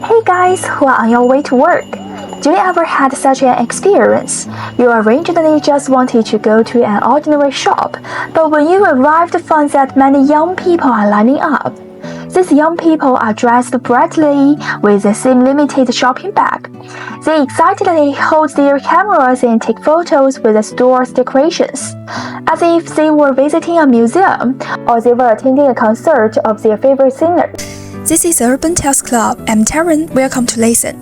Hey guys who are on your way to work. Do you ever had such an experience? You originally just wanted to go to an ordinary shop, but when you arrived found that many young people are lining up. These young people are dressed brightly with the same limited shopping bag. They excitedly hold their cameras and take photos with the store's decorations, as if they were visiting a museum or they were attending a concert of their favorite singer. This is Urban Tales Club. I'm Taryn. Welcome to listen.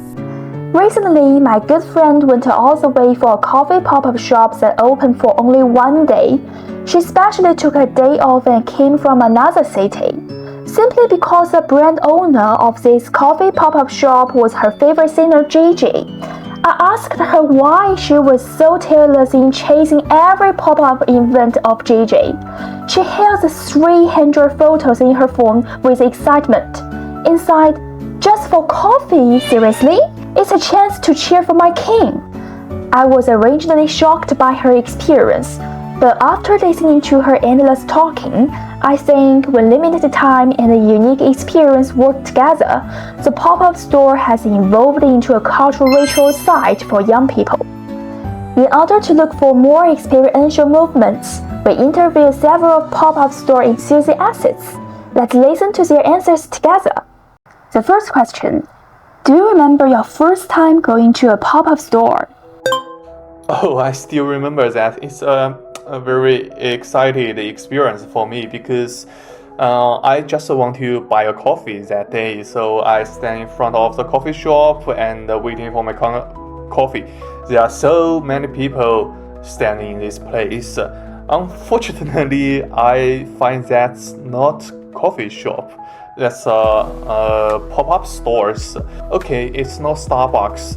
Recently, my good friend went all the way for a coffee pop-up shop that opened for only one day. She specially took a day off and came from another city, simply because the brand owner of this coffee pop-up shop was her favorite singer Gigi. I asked her why she was so tireless in chasing every pop-up event of Gigi. She held 300 photos in her phone with excitement. Inside, just for coffee, seriously? It's a chance to cheer for my king. I was originally shocked by her experience, but after listening to her endless talking, I think when limited time and a unique experience work together, the pop-up store has evolved into a cultural ritual site for young people. In order to look for more experiential movements, we interviewed several pop-up store enthusiasts. Let's listen to their answers together. The first question: do you remember your first time going to a pop-up store? Oh, I still remember that. It's a very exciting experience for me because I just want to buy a coffee that day. So I stand in front of the coffee shop and waiting for my coffee. There are so many people standing in this place. Unfortunately, I find that's not coffee shop. That's pop-up stores. Okay, it's not Starbucks,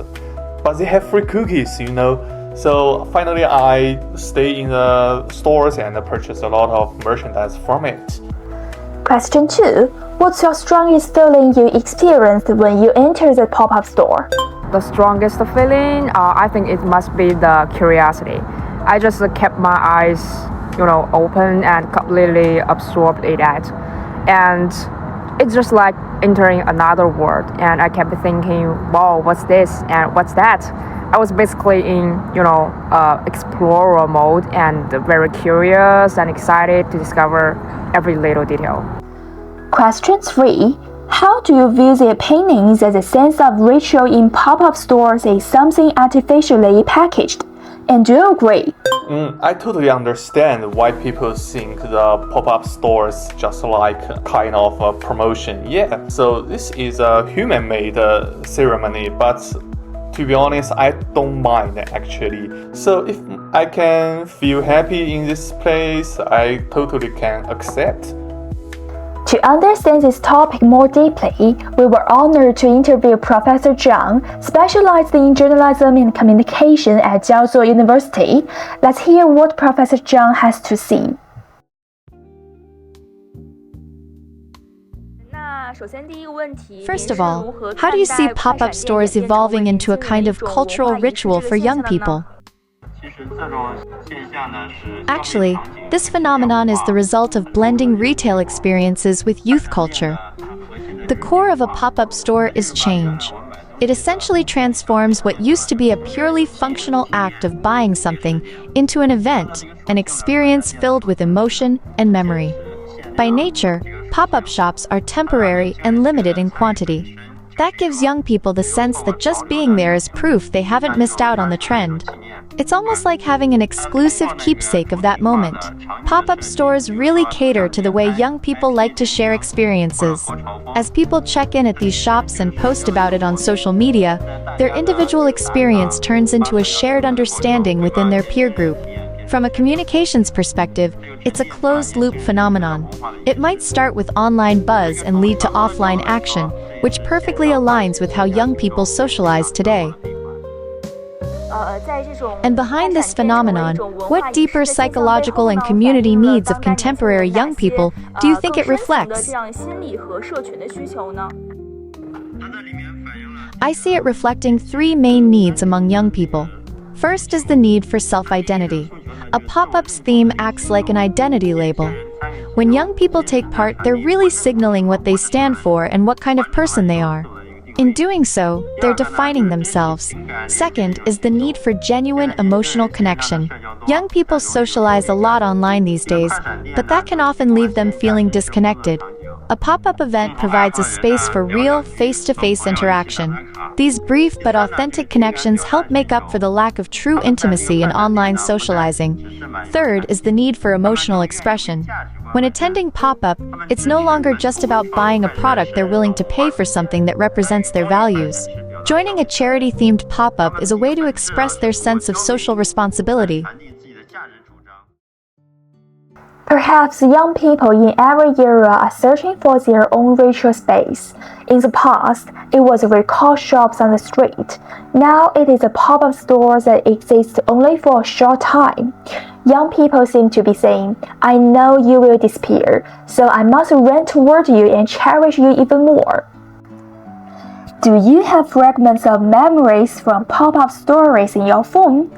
but they have free cookies, you know. So finally, I stay in the stores and purchase a lot of merchandise from it. Question 2. What's your strongest feeling you experienced when you entered the pop-up store? The strongest feeling, I think it must be the curiosity. I just kept my eyes, open and completely absorbed in that. And it's just like entering another world. And I kept thinking, wow, what's this and what's that? I was basically in, explorer mode and very curious and excited to discover every little detail. Question 3. How do you view the opinion that the sense of ritual in pop-up stores is something artificially packaged? And do you agree? I totally understand why people think the pop-up stores just like kind of a promotion. Yeah, so this is a human-made ceremony, but to be honest, I don't mind actually. So if I can feel happy in this place, I totally can accept. To understand this topic more deeply, we were honored to interview Professor Zhang, specialized in journalism and communication at Jiangsu University. Let's hear what Professor Zhang has to say. First of all, how do you see pop-up stores evolving into a kind of cultural ritual for young people? Actually, this phenomenon is the result of blending retail experiences with youth culture. The core of a pop-up store is change. It essentially transforms what used to be a purely functional act of buying something into an event, an experience filled with emotion and memory. By nature, pop-up shops are temporary and limited in quantity. That gives young people the sense that just being there is proof they haven't missed out on the trend. It's almost like having an exclusive keepsake of that moment. Pop-up stores really cater to the way young people like to share experiences. As people check in at these shops and post about it on social media, their individual experience turns into a shared understanding within their peer group. From a communications perspective, it's a closed-loop phenomenon. It might start with online buzz and lead to offline action, which perfectly aligns with how young people socialize today. And behind this phenomenon, what deeper psychological and community needs of contemporary young people do you think it reflects? I see it reflecting three main needs among young people. First is the need for self-identity. A pop-up's theme acts like an identity label. When young people take part, they're really signaling what they stand for and what kind of person they are. In doing so, they're defining themselves. Second is the need for genuine emotional connection. Young people socialize a lot online these days, but that can often leave them feeling disconnected. A pop-up event provides a space for real, face-to-face interaction. These brief but authentic connections help make up for the lack of true intimacy in online socializing. Third is the need for emotional expression. When attending pop-up, it's no longer just about buying a product. They're willing to pay for something that represents their values. Joining a charity-themed pop-up is a way to express their sense of social responsibility. Perhaps young people in every era are searching for their own ritual space. In the past, it was retail shops on the street. Now it is a pop-up store that exists only for a short time. Young people seem to be saying, I know you will disappear, so I must run toward you and cherish you even more. Do you have fragments of memories from pop-up stories in your phone?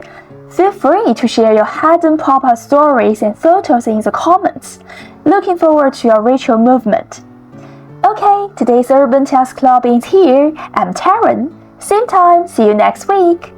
Feel free to share your hidden pop-up stories and photos in the comments. Looking forward to your ritual movement. Okay, today's Urban Test Club ends here. I'm Taryn. Same time, see you next week.